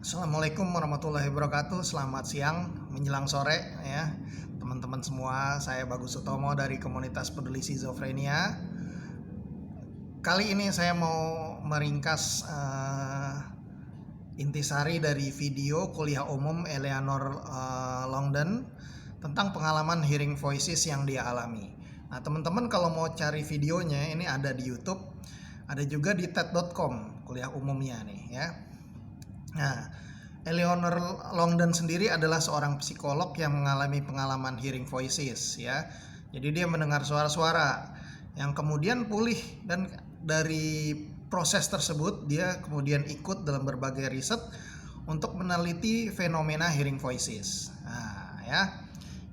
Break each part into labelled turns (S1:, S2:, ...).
S1: Assalamualaikum warahmatullahi wabarakatuh. Selamat siang menjelang sore ya teman-teman semua. Saya Bagus Utomo dari komunitas peduli skizofrenia. Kali ini saya mau meringkas intisari dari video kuliah umum Eleanor Longden tentang pengalaman hearing voices yang dia alami. Nah teman-teman kalau mau cari videonya ini ada di YouTube, ada juga di TED.com kuliah umumnya nih ya. Nah, Eleanor Longden sendiri adalah seorang psikolog yang mengalami pengalaman hearing voices ya. Jadi dia mendengar suara-suara yang kemudian pulih, dan dari proses tersebut dia kemudian ikut dalam berbagai riset untuk meneliti fenomena hearing voices. Nah, ya.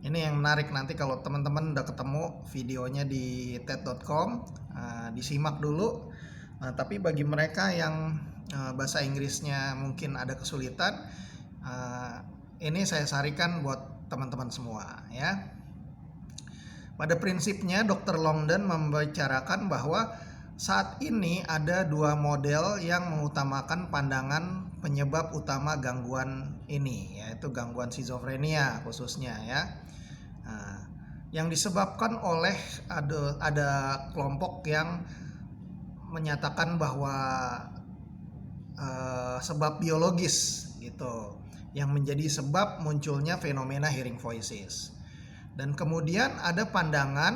S1: Ini yang menarik, nanti kalau teman-teman udah ketemu videonya di TED.com, disimak dulu. Nah, tapi bagi mereka yang bahasa Inggrisnya mungkin ada kesulitan, ini saya sarikan buat teman-teman semua ya. Pada prinsipnya Dr. Longden membicarakan bahwa saat ini ada dua model yang mengutamakan pandangan penyebab utama gangguan ini, yaitu gangguan skizofrenia khususnya ya. Yang disebabkan oleh ada kelompok yang menyatakan bahwa sebab biologis gitu yang menjadi sebab munculnya fenomena hearing voices. Dan kemudian ada pandangan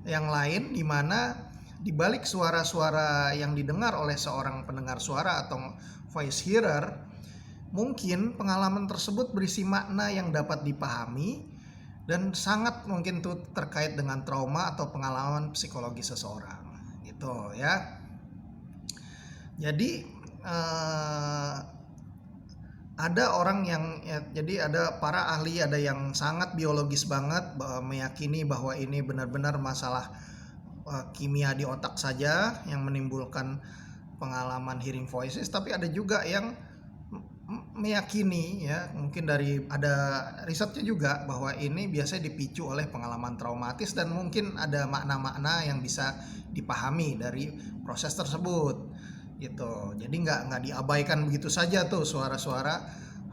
S1: yang lain di mana di balik suara-suara yang didengar oleh seorang pendengar suara atau voice hearer, mungkin pengalaman tersebut berisi makna yang dapat dipahami dan sangat mungkin itu terkait dengan trauma atau pengalaman psikologi seseorang gitu ya. Jadi ada orang yang jadi ada para ahli, ada yang sangat biologis banget meyakini bahwa ini benar-benar masalah kimia di otak saja yang menimbulkan pengalaman hearing voices, tapi ada juga yang meyakini ya, mungkin dari ada risetnya juga bahwa ini biasanya dipicu oleh pengalaman traumatis dan mungkin ada makna-makna yang bisa dipahami dari proses tersebut gitu. Jadi nggak diabaikan begitu saja tuh suara-suara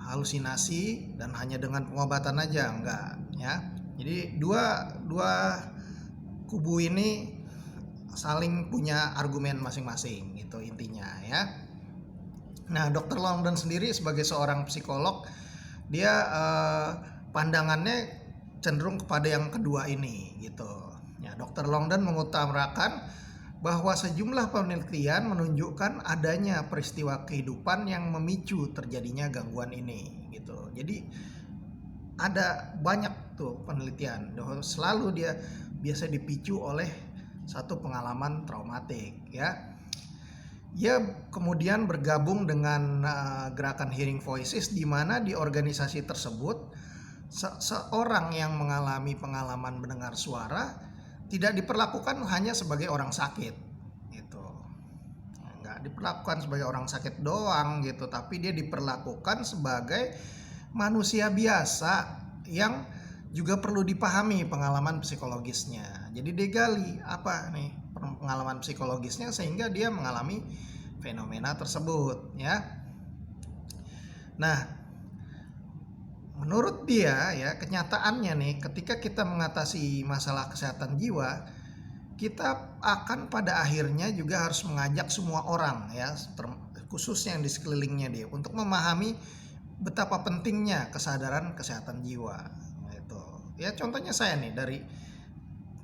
S1: halusinasi dan hanya dengan pengobatan aja, enggak ya. Jadi dua kubu ini saling punya argumen masing-masing gitu intinya ya. Nah, Dr. Longden sendiri sebagai seorang psikolog, dia pandangannya cenderung kepada yang kedua ini gitu. Ya, Dr. Longden mengutamakan bahwa sejumlah penelitian menunjukkan adanya peristiwa kehidupan yang memicu terjadinya gangguan ini gitu. Jadi ada banyak tuh penelitian, selalu dia biasa dipicu oleh satu pengalaman traumatik ya. Dia kemudian bergabung dengan gerakan Hearing Voices, di mana di organisasi tersebut seorang yang mengalami pengalaman mendengar suara tidak diperlakukan hanya sebagai orang sakit gitu. Nggak diperlakukan sebagai orang sakit doang gitu, tapi dia diperlakukan sebagai manusia biasa yang juga perlu dipahami pengalaman psikologisnya. Jadi digali apa nih pengalaman psikologisnya sehingga dia mengalami fenomena tersebut ya. Nah, menurut dia ya, kenyataannya nih ketika kita mengatasi masalah kesehatan jiwa, kita akan pada akhirnya juga harus mengajak semua orang ya, khususnya yang di sekelilingnya dia, untuk memahami betapa pentingnya kesadaran kesehatan jiwa gitu. Ya contohnya saya nih, dari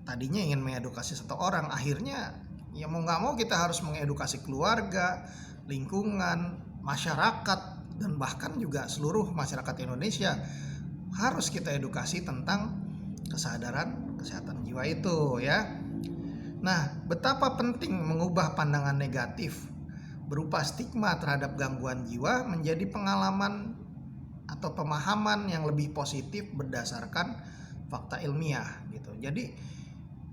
S1: tadinya ingin mengedukasi satu orang, akhirnya ya mau nggak mau kita harus mengedukasi keluarga, lingkungan, masyarakat, dan bahkan juga seluruh masyarakat Indonesia harus kita edukasi tentang kesadaran kesehatan jiwa itu ya. Nah, betapa penting mengubah pandangan negatif berupa stigma terhadap gangguan jiwa menjadi pengalaman atau pemahaman yang lebih positif berdasarkan fakta ilmiah gitu. Jadi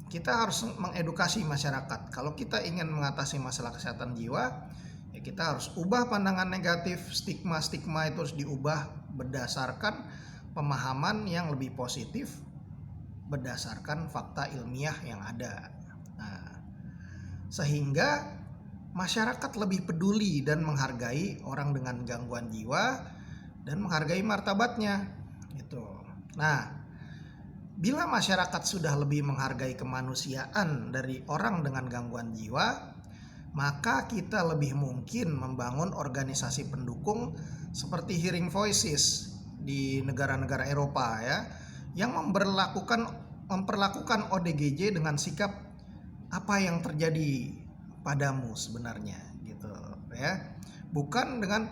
S1: kita harus mengedukasi masyarakat. Kalau kita ingin mengatasi masalah kesehatan jiwa, ya kita harus ubah pandangan negatif, stigma-stigma itu harus diubah berdasarkan pemahaman yang lebih positif berdasarkan fakta ilmiah yang ada. Nah, sehingga masyarakat lebih peduli dan menghargai orang dengan gangguan jiwa dan menghargai martabatnya gitu. Nah, bila masyarakat sudah lebih menghargai kemanusiaan dari orang dengan gangguan jiwa, maka kita lebih mungkin membangun organisasi pendukung seperti Hearing Voices di negara-negara Eropa ya, yang memperlakukan ODGJ dengan sikap apa yang terjadi padamu sebenarnya gitu ya, bukan dengan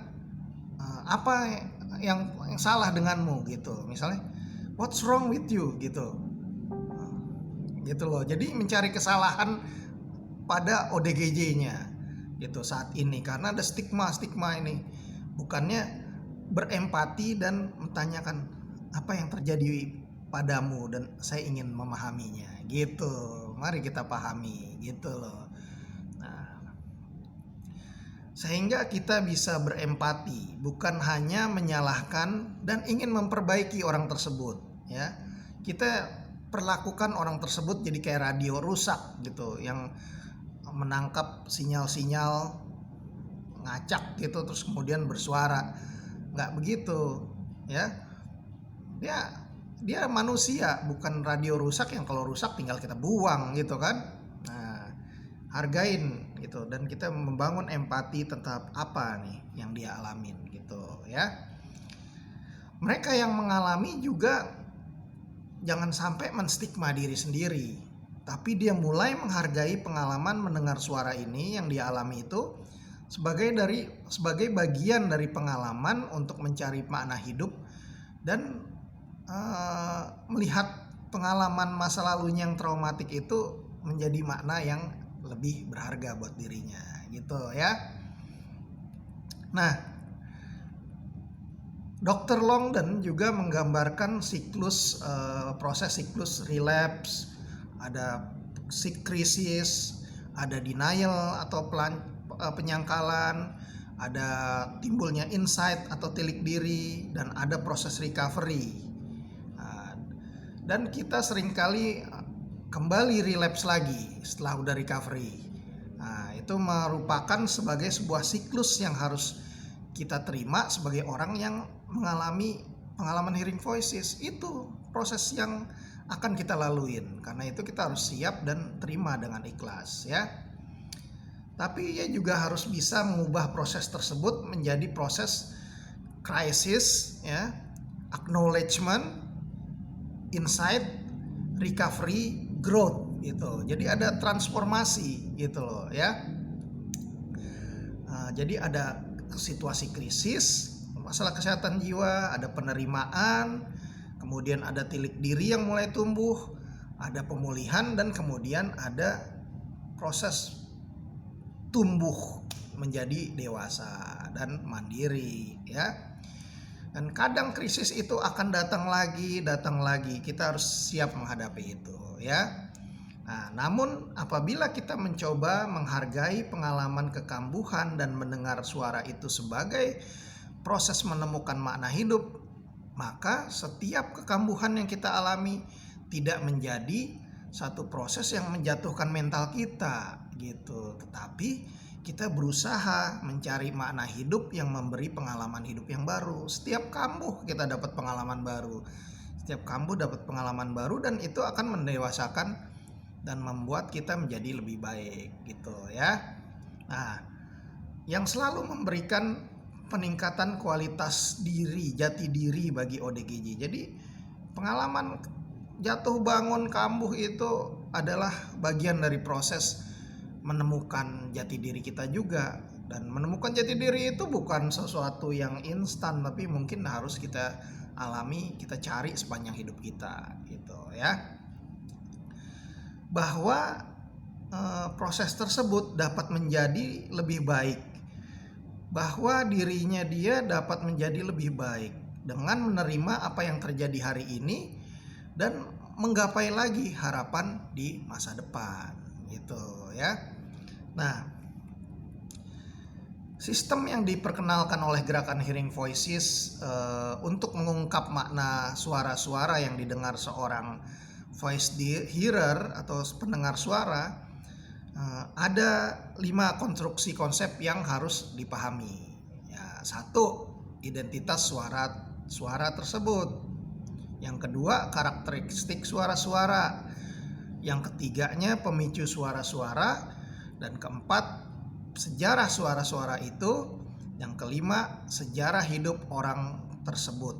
S1: apa yang salah denganmu gitu, misalnya what's wrong with you gitu loh. Jadi mencari kesalahan pada ODGJ-nya gitu saat ini, karena ada stigma ini, bukannya berempati dan menanyakan apa yang terjadi padamu dan saya ingin memahaminya gitu. Mari kita pahami gitu loh. Nah, sehingga kita bisa berempati, bukan hanya menyalahkan dan ingin memperbaiki orang tersebut ya. Kita perlakukan orang tersebut jadi kayak radio rusak gitu, yang menangkap sinyal-sinyal ngacak gitu terus kemudian bersuara. Nggak begitu ya. Dia manusia, bukan radio rusak yang kalau rusak tinggal kita buang gitu kan. Nah, hargain gitu, dan kita membangun empati tentang apa nih yang dia alamin gitu ya. Mereka yang mengalami juga jangan sampai menstigma diri sendiri, tapi dia mulai menghargai pengalaman mendengar suara ini yang dia alami itu sebagai bagian dari pengalaman untuk mencari makna hidup dan melihat pengalaman masa lalunya yang traumatik itu menjadi makna yang lebih berharga buat dirinya gitu ya. Nah, Dr. Longden juga menggambarkan proses siklus relapse, ada krisis, ada denial atau penyangkalan, ada timbulnya insight atau tilik diri, dan ada proses recovery. Dan kita seringkali kembali relapse lagi setelah udah recovery. Nah, itu merupakan sebagai sebuah siklus yang harus kita terima sebagai orang yang mengalami pengalaman Hearing Voices. Itu proses yang akan kita laluin. Karena itu kita harus siap dan terima dengan ikhlas ya. Tapi ya juga harus bisa mengubah proses tersebut menjadi proses krisis ya, acknowledgement, insight, recovery, growth gitu. Jadi ada transformasi gitu loh ya. Jadi ada situasi krisis, masalah kesehatan jiwa, ada penerimaan, kemudian ada tilik diri yang mulai tumbuh, ada pemulihan, dan kemudian ada proses tumbuh menjadi dewasa dan mandiri ya. Dan kadang krisis itu akan datang lagi. Kita harus siap menghadapi itu ya. Nah, namun apabila kita mencoba menghargai pengalaman kekambuhan dan mendengar suara itu sebagai proses menemukan makna hidup, maka setiap kekambuhan yang kita alami tidak menjadi satu proses yang menjatuhkan mental kita gitu, tetapi kita berusaha mencari makna hidup yang memberi pengalaman hidup yang baru. Setiap kambuh kita dapat pengalaman baru. Dan itu akan mendewasakan dan membuat kita menjadi lebih baik gitu ya. Nah, yang selalu memberikan peningkatan kualitas diri, jati diri bagi ODGJ. Jadi pengalaman jatuh bangun kambuh itu adalah bagian dari proses menemukan jati diri kita juga. Dan menemukan jati diri itu bukan sesuatu yang instan, tapi mungkin harus kita alami, kita cari sepanjang hidup kita gitu ya. Bahwa proses tersebut dapat menjadi lebih baik, bahwa dirinya dia dapat menjadi lebih baik dengan menerima apa yang terjadi hari ini dan menggapai lagi harapan di masa depan gitu ya. Nah, sistem yang diperkenalkan oleh gerakan Hearing Voices untuk mengungkap makna suara-suara yang didengar seorang voice hearer atau pendengar suara, ada 5 konstruksi konsep yang harus dipahami. Ya, 1, identitas suara tersebut. Yang kedua, karakteristik suara-suara. Yang ketiganya, pemicu suara-suara. Dan keempat, sejarah suara-suara itu. Yang kelima, sejarah hidup orang tersebut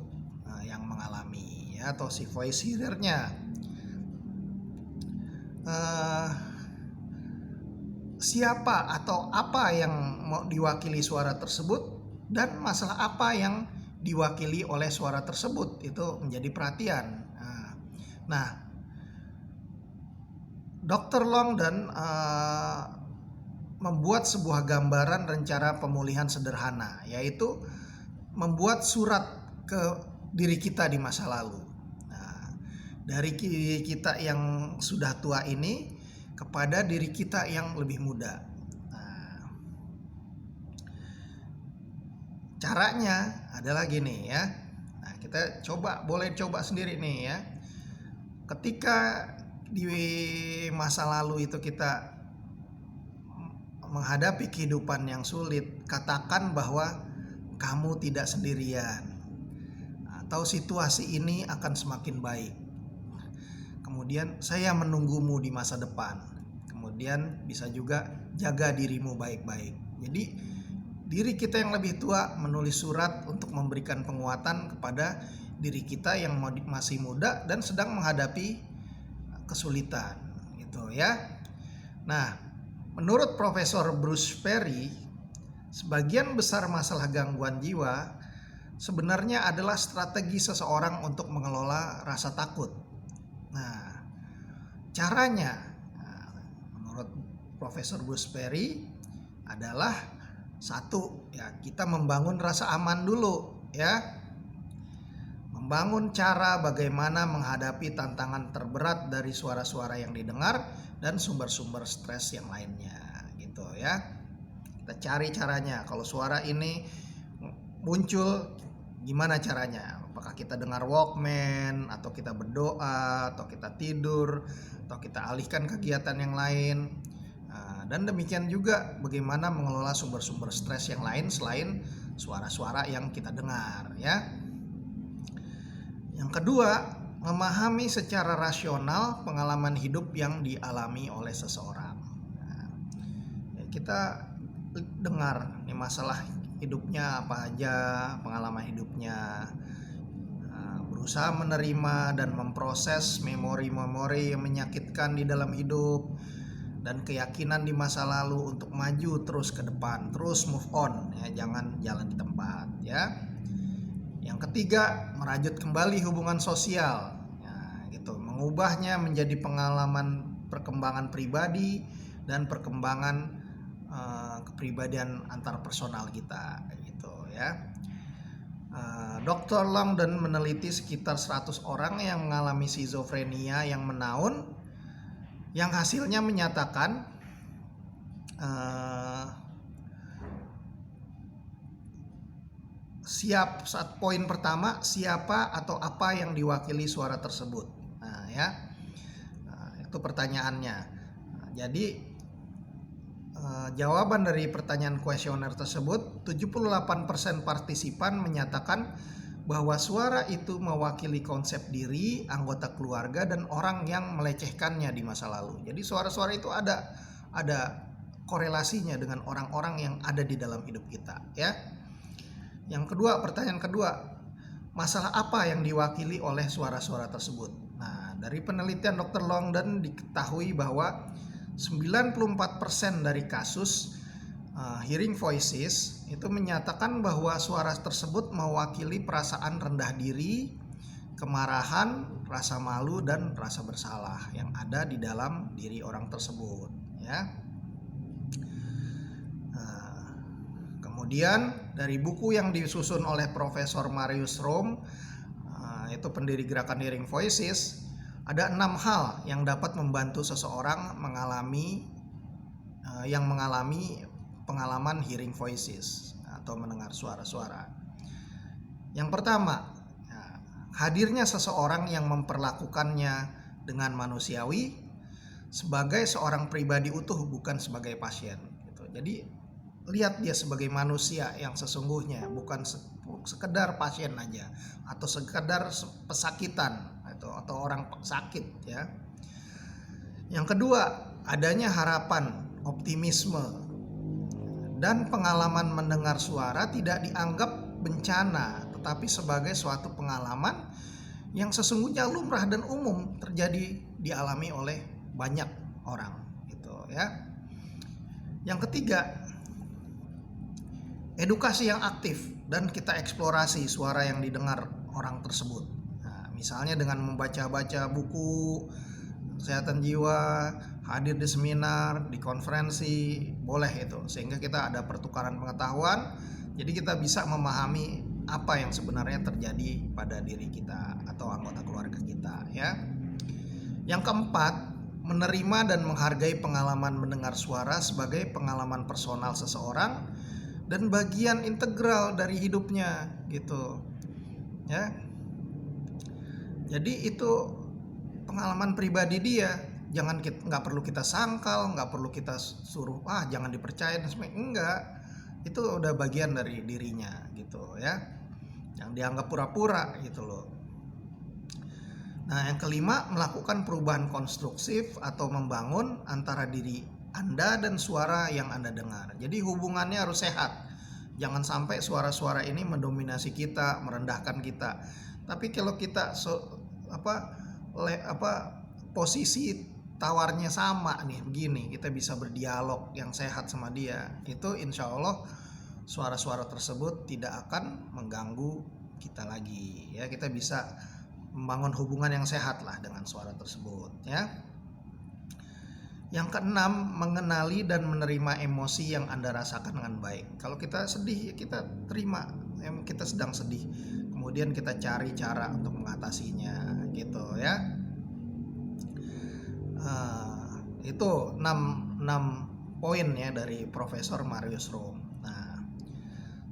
S1: yang mengalami, ya, atau si voice hearer-nya. Siapa atau apa yang mau diwakili suara tersebut dan masalah apa yang diwakili oleh suara tersebut, itu menjadi perhatian. Nah, Dr. Longden membuat sebuah gambaran rencana pemulihan sederhana, yaitu membuat surat ke diri kita di masa lalu. Nah, dari kita yang sudah tua ini kepada diri kita yang lebih muda. Nah, caranya adalah gini ya. Nah, kita boleh coba sendiri nih ya. Ketika di masa lalu itu kita menghadapi kehidupan yang sulit, katakan bahwa kamu tidak sendirian, atau situasi ini akan semakin baik. Kemudian saya menunggumu di masa depan. Kemudian bisa juga jaga dirimu baik-baik. Jadi diri kita yang lebih tua menulis surat untuk memberikan penguatan kepada diri kita yang masih muda dan sedang menghadapi kesulitan, gitu ya. Nah, menurut Profesor Bruce Perry, sebagian besar masalah gangguan jiwa sebenarnya adalah strategi seseorang untuk mengelola rasa takut. Nah, caranya menurut Profesor Bruce Perry adalah satu, ya, kita membangun rasa aman dulu, ya. Membangun cara bagaimana menghadapi tantangan terberat dari suara-suara yang didengar dan sumber-sumber stres yang lainnya, gitu ya. Kita cari caranya. Kalau suara ini muncul, gimana caranya? Apakah kita dengar Walkman, atau kita berdoa, atau kita tidur, atau kita alihkan kegiatan yang lain. Dan demikian juga bagaimana mengelola sumber-sumber stres yang lain selain suara-suara yang kita dengar, ya. Yang kedua, memahami secara rasional pengalaman hidup yang dialami oleh seseorang. Kita dengar nih masalah hidupnya apa aja, pengalaman hidupnya, berusaha menerima dan memproses memori-memori yang menyakitkan di dalam hidup, dan keyakinan di masa lalu untuk maju terus ke depan, terus move on, ya, jangan jalan di tempat, ya. Yang ketiga, merajut kembali hubungan sosial, ya, gitu, mengubahnya menjadi pengalaman perkembangan pribadi dan perkembangan kepribadian antar personal kita, gitu ya. Dr. Longden meneliti sekitar 100 orang yang mengalami skizofrenia yang menaun, yang hasilnya menyatakan poin pertama, siapa atau apa yang diwakili suara tersebut. Nah, ya, itu pertanyaannya. Jadi jawaban dari pertanyaan kuesioner tersebut, 78% partisipan menyatakan bahwa suara itu mewakili konsep diri, anggota keluarga, dan orang yang melecehkannya di masa lalu. Jadi suara-suara itu ada korelasinya dengan orang-orang yang ada di dalam hidup kita, ya. Yang kedua, pertanyaan kedua, masalah apa yang diwakili oleh suara-suara tersebut? Nah, dari penelitian Dr. Longden diketahui bahwa 94% dari kasus hearing voices itu menyatakan bahwa suara tersebut mewakili perasaan rendah diri, kemarahan, rasa malu, dan rasa bersalah yang ada di dalam diri orang tersebut, ya. Kemudian dari buku yang disusun oleh Profesor Marius Romme, itu pendiri gerakan Hearing Voices, ada 6 hal yang dapat membantu seseorang mengalami pengalaman hearing voices atau mendengar suara-suara. Yang pertama, hadirnya seseorang yang memperlakukannya dengan manusiawi sebagai seorang pribadi utuh, bukan sebagai pasien. Gitu. Jadi lihat dia sebagai manusia yang sesungguhnya, bukan sekedar pasien aja atau sekedar pesakitan atau orang sakit ya. Yang kedua, adanya harapan, optimisme, dan pengalaman mendengar suara tidak dianggap bencana, tetapi sebagai suatu pengalaman yang sesungguhnya lumrah dan umum terjadi dialami oleh banyak orang gitu ya. Yang ketiga, edukasi yang aktif dan kita eksplorasi suara yang didengar orang tersebut. Nah, misalnya dengan membaca-baca buku kesehatan jiwa, hadir di seminar, di konferensi, boleh itu, sehingga kita ada pertukaran pengetahuan, jadi kita bisa memahami apa yang sebenarnya terjadi pada diri kita atau anggota keluarga kita ya. Yang keempat, menerima dan menghargai pengalaman mendengar suara sebagai pengalaman personal seseorang dan bagian integral dari hidupnya gitu ya. Jadi itu pengalaman pribadi dia, nggak perlu kita sangkal, nggak perlu kita suruh jangan dipercaya dan sebagainya, enggak, itu udah bagian dari dirinya gitu ya, yang dianggap pura-pura gitu loh. Nah yang kelima, melakukan perubahan konstruktif atau membangun antara diri Anda dan suara yang Anda dengar. Jadi hubungannya harus sehat, jangan sampai suara-suara ini mendominasi kita, merendahkan kita. Tapi kalau kita posisi tawarnya sama nih begini, kita bisa berdialog yang sehat sama dia, itu insya Allah suara-suara tersebut tidak akan mengganggu kita lagi ya. Kita bisa membangun hubungan yang sehat lah dengan suara tersebut ya. Yang keenam, mengenali dan menerima emosi yang Anda rasakan dengan baik. Kalau kita sedih, kita terima kita sedang sedih, kemudian kita cari cara untuk mengatasinya gitu ya. Itu 6 poin ya dari Profesor Marius Room. Nah,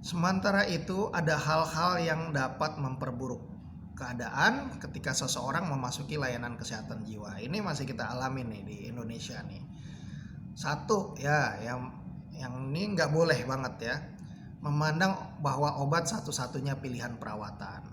S1: sementara itu ada hal-hal yang dapat memperburuk keadaan ketika seseorang memasuki layanan kesehatan jiwa. Ini masih kita alami nih di Indonesia nih. Satu ya, yang ini nggak boleh banget ya, memandang bahwa obat satu-satunya pilihan perawatan.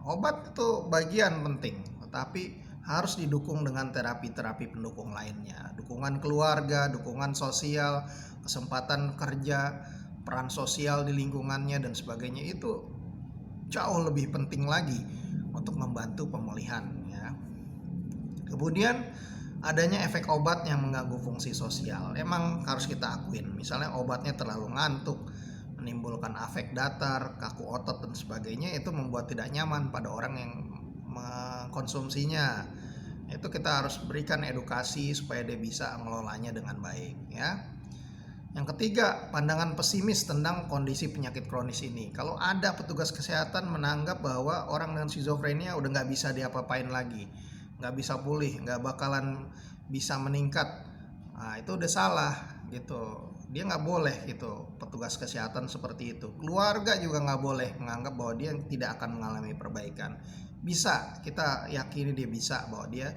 S1: Obat itu bagian penting, tetapi harus didukung dengan terapi-terapi pendukung lainnya, dukungan keluarga, dukungan sosial, kesempatan kerja, peran sosial di lingkungannya dan sebagainya, itu jauh lebih penting lagi untuk membantu pemulihan ya. Kemudian adanya efek obat yang mengganggu fungsi sosial, emang harus kita akuin, misalnya obatnya terlalu ngantuk, menimbulkan afek datar, kaku otot dan sebagainya, itu membuat tidak nyaman pada orang yang mengkonsumsinya. Itu kita harus berikan edukasi supaya dia bisa mengelolanya dengan baik ya. Yang ketiga, pandangan pesimis tentang kondisi penyakit kronis ini. Kalau ada petugas kesehatan menganggap bahwa orang dengan skizofrenia udah nggak bisa diapa-apain lagi, nggak bisa pulih, nggak bakalan bisa meningkat, nah itu udah salah gitu. Dia nggak boleh gitu, petugas kesehatan seperti itu. Keluarga juga nggak boleh menganggap bahwa dia tidak akan mengalami perbaikan. Bisa, kita yakini dia bisa, bahwa dia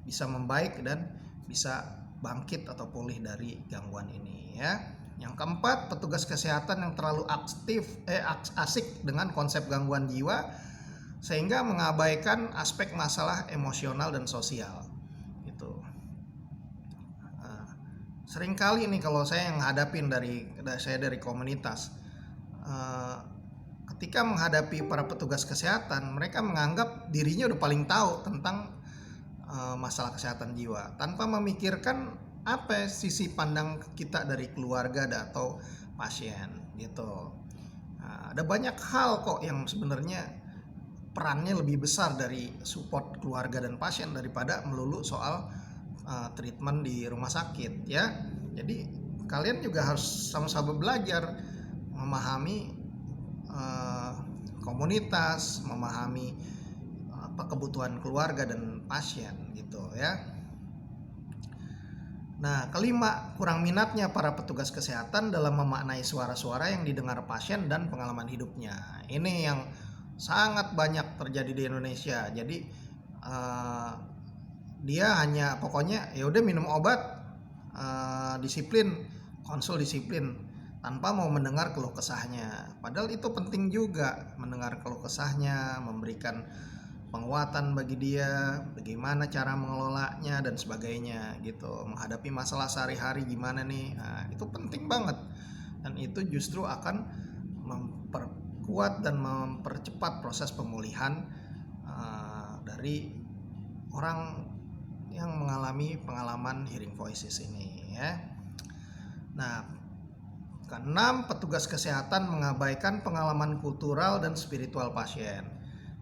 S1: bisa membaik dan bisa bangkit atau pulih dari gangguan ini ya. Yang keempat, petugas kesehatan yang terlalu asik dengan konsep gangguan jiwa sehingga mengabaikan aspek masalah emosional dan sosial gitu. Seringkali nih kalau saya yang hadapin dari komunitas, ketika menghadapi para petugas kesehatan, mereka menganggap dirinya udah paling tahu tentang masalah kesehatan jiwa, tanpa memikirkan apa sisi pandang kita dari keluarga atau pasien gitu. Nah, ada banyak hal kok yang sebenarnya perannya lebih besar dari support keluarga dan pasien daripada melulu soal treatment di rumah sakit ya. Jadi kalian juga harus sama-sama belajar memahami komunitas, memahami kebutuhan keluarga dan pasien gitu ya. Nah, kelima, kurang minatnya para petugas kesehatan dalam memaknai suara-suara yang didengar pasien dan pengalaman hidupnya. Ini yang sangat banyak terjadi di Indonesia. Jadi dia hanya pokoknya ya udah minum obat, disiplin, konsul disiplin, tanpa mau mendengar keluh kesahnya. Padahal itu penting juga, mendengar keluh kesahnya, memberikan penguatan bagi dia, bagaimana cara mengelolanya dan sebagainya gitu. Menghadapi masalah sehari-hari gimana nih, nah, itu penting banget. Dan itu justru akan memperkuat dan mempercepat proses pemulihan dari orang yang mengalami pengalaman hearing voices ini ya. Nah, keenam, petugas kesehatan mengabaikan pengalaman kultural dan spiritual pasien.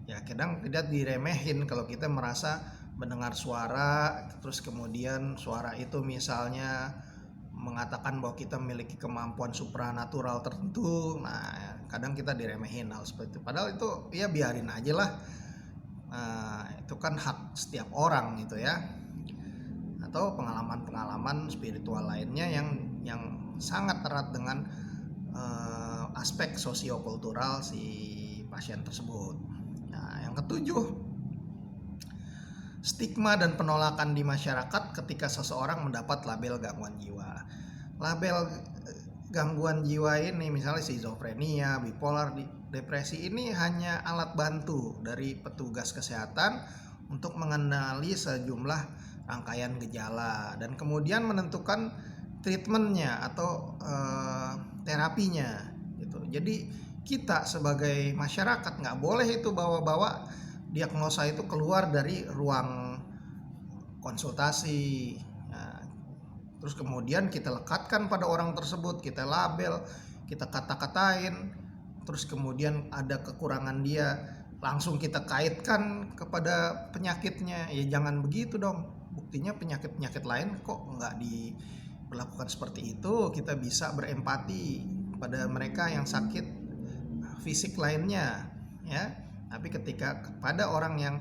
S1: Ya, kadang tidak diremehin kalau kita merasa mendengar suara, terus kemudian suara itu misalnya mengatakan bahwa kita memiliki kemampuan supranatural tertentu. Nah, kadang kita diremehin hal seperti itu. Padahal itu ya biarin aja lah. Itu kan hak setiap orang gitu ya. Atau pengalaman-pengalaman spiritual lainnya yang sangat erat dengan aspek sosiokultural si pasien tersebut. Nah, yang ketujuh, stigma dan penolakan di masyarakat ketika seseorang mendapat label gangguan jiwa. Label gangguan jiwa ini misalnya skizofrenia, bipolar, depresi ini hanya alat bantu dari petugas kesehatan untuk mengenali sejumlah rangkaian gejala dan kemudian menentukan treatmentnya atau terapinya gitu. Jadi kita sebagai masyarakat nggak boleh itu bawa-bawa diagnosa itu keluar dari ruang konsultasi. Nah, terus kemudian kita lekatkan pada orang tersebut, kita label, kita kata-katain, terus kemudian ada kekurangan dia, langsung kita kaitkan kepada penyakitnya. Ya jangan begitu dong. Buktinya penyakit-penyakit lain kok nggak diperlakukan seperti itu. Kita bisa berempati pada mereka yang sakit fisik lainnya ya. Tapi ketika kepada orang yang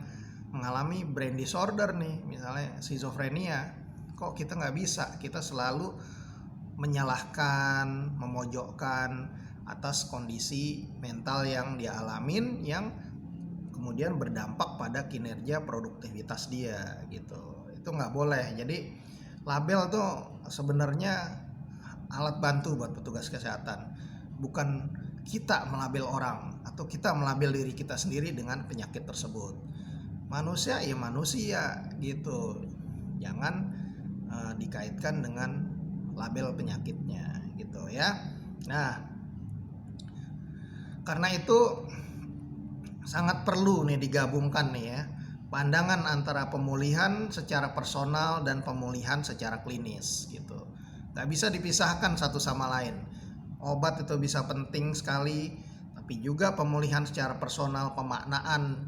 S1: mengalami brain disorder nih, misalnya skizofrenia, kok kita nggak bisa, kita selalu menyalahkan, memojokkan atas kondisi mental yang dia alamin yang kemudian berdampak pada kinerja produktivitas dia gitu. Itu nggak boleh. Jadi label tuh sebenarnya alat bantu buat petugas kesehatan, bukan kita melabel orang atau kita melabel diri kita sendiri dengan penyakit tersebut. Manusia ya manusia gitu, jangan dikaitkan dengan label penyakitnya gitu ya. Nah, karena itu sangat perlu nih digabungkan nih ya, pandangan antara pemulihan secara personal dan pemulihan secara klinis gitu. Gak bisa dipisahkan satu sama lain. Obat itu bisa penting sekali, tapi juga pemulihan secara personal, pemaknaan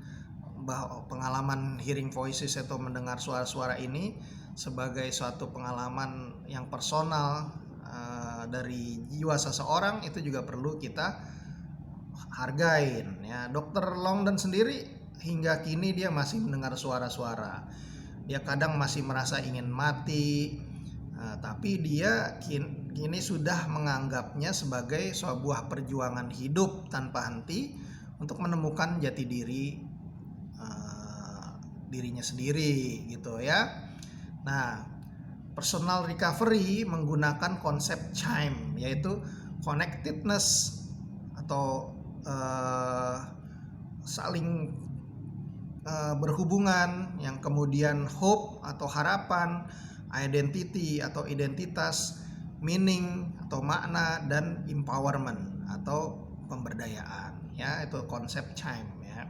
S1: bahwa pengalaman hearing voices atau mendengar suara-suara ini sebagai suatu pengalaman yang personal dari jiwa seseorang, itu juga perlu kita hargain ya. Dr. Longden sendiri hingga kini dia masih mendengar suara-suara. Dia kadang masih merasa ingin mati, tapi dia kini sudah menganggapnya sebagai sebuah perjuangan hidup tanpa henti untuk menemukan jati diri dirinya sendiri gitu ya. Nah, personal recovery menggunakan konsep CHIME, yaitu connectedness atau saling berhubungan, yang kemudian hope atau harapan, identity atau identitas, meaning atau makna, dan empowerment atau pemberdayaan ya. Itu konsep CHIME ya.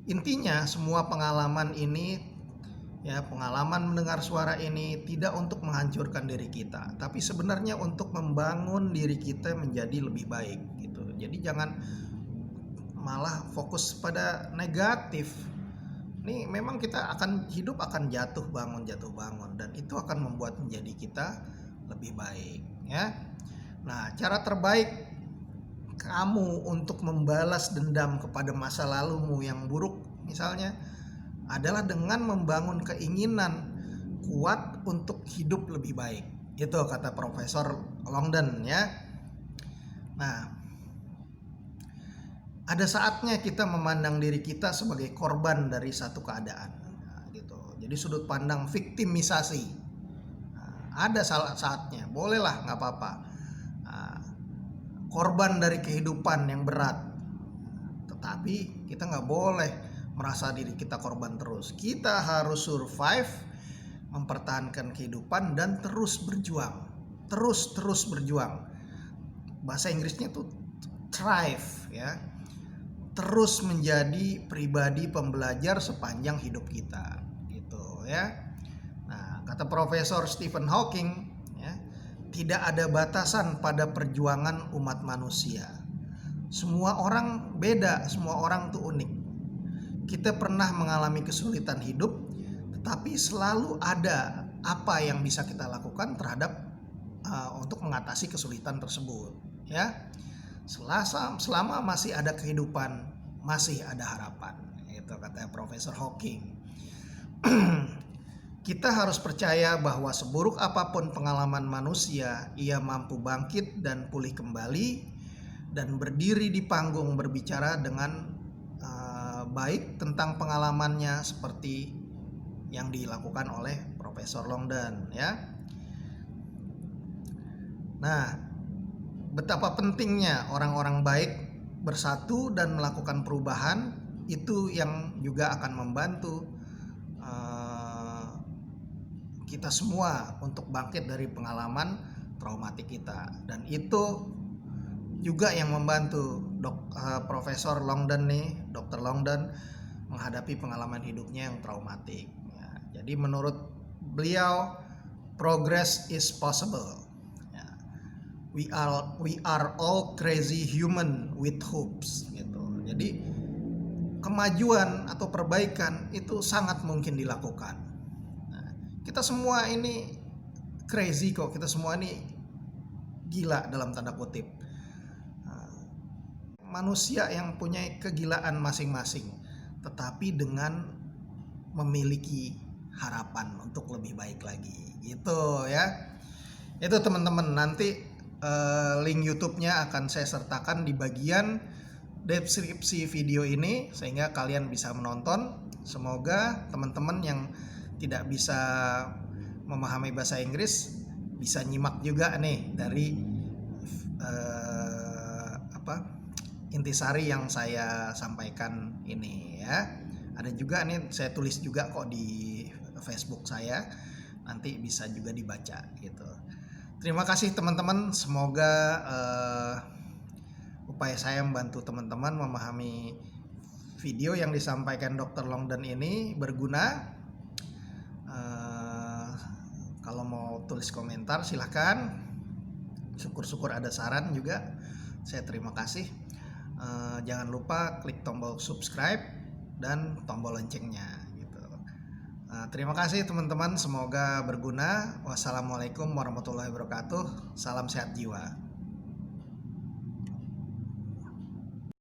S1: Intinya semua pengalaman ini ya, pengalaman mendengar suara ini tidak untuk menghancurkan diri kita, tapi sebenarnya untuk membangun diri kita menjadi lebih baik gitu. Jadi jangan malah fokus pada negatif. Ini memang kita akan hidup akan jatuh bangun dan itu akan membuat menjadi kita lebih baik ya. Nah, cara terbaik kamu untuk membalas dendam kepada masa lalumu yang buruk misalnya adalah dengan membangun keinginan kuat untuk hidup lebih baik. Itu kata Profesor Longden ya. Nah, ada saatnya kita memandang diri kita sebagai korban dari satu keadaan gitu. Jadi sudut pandang viktimisasi. Nah, ada saatnya, bolehlah, nggak apa-apa. Nah, korban dari kehidupan yang berat, tetapi kita nggak boleh merasa diri kita korban terus. Kita harus survive, mempertahankan kehidupan dan terus berjuang, terus berjuang. Bahasa Inggrisnya tuh thrive, ya. Terus menjadi pribadi pembelajar sepanjang hidup kita, gitu ya. Nah, kata Profesor Stephen Hawking, ya, tidak ada batasan pada perjuangan umat manusia. Semua orang beda, semua orang tuh unik. Kita pernah mengalami kesulitan hidup, tetapi selalu ada apa yang bisa kita lakukan terhadap untuk mengatasi kesulitan tersebut, ya. Selama masih ada kehidupan, masih ada harapan. Itu kata Profesor Hawking. Kita harus percaya bahwa seburuk apapun pengalaman manusia, ia mampu bangkit dan pulih kembali dan berdiri di panggung berbicara dengan baik tentang pengalamannya seperti yang dilakukan oleh Profesor Longden, ya. Nah, betapa pentingnya orang-orang baik bersatu dan melakukan perubahan, itu yang juga akan membantu kita semua untuk bangkit dari pengalaman traumatik kita. Dan itu juga yang membantu Profesor Longden nih, Dr. Longden, menghadapi pengalaman hidupnya yang traumatik, ya. Jadi menurut beliau, progress is possible. We are all crazy human with hopes, gitu. Jadi kemajuan atau perbaikan itu sangat mungkin dilakukan. Nah, kita semua ini crazy kok, kita semua ini gila dalam tanda kutip. Manusia yang punya kegilaan masing-masing, tetapi dengan memiliki harapan untuk lebih baik lagi, gitu ya. Itu teman-teman, nanti link YouTube-nya akan saya sertakan di bagian deskripsi video ini sehingga kalian bisa menonton. Semoga teman-teman yang tidak bisa memahami bahasa Inggris bisa nyimak juga nih dari intisari yang saya sampaikan ini, ya. Ada juga nih, saya tulis juga kok di Facebook saya, nanti bisa juga dibaca, gitu. Terima kasih teman-teman, semoga upaya saya membantu teman-teman memahami video yang disampaikan Dr. Longden ini berguna. Kalau mau tulis komentar silahkan, syukur-syukur ada saran juga, saya terima kasih. Jangan lupa klik tombol subscribe dan tombol loncengnya, gitu. Terima kasih teman-teman, semoga berguna. Wassalamualaikum warahmatullahi wabarakatuh. Salam sehat jiwa.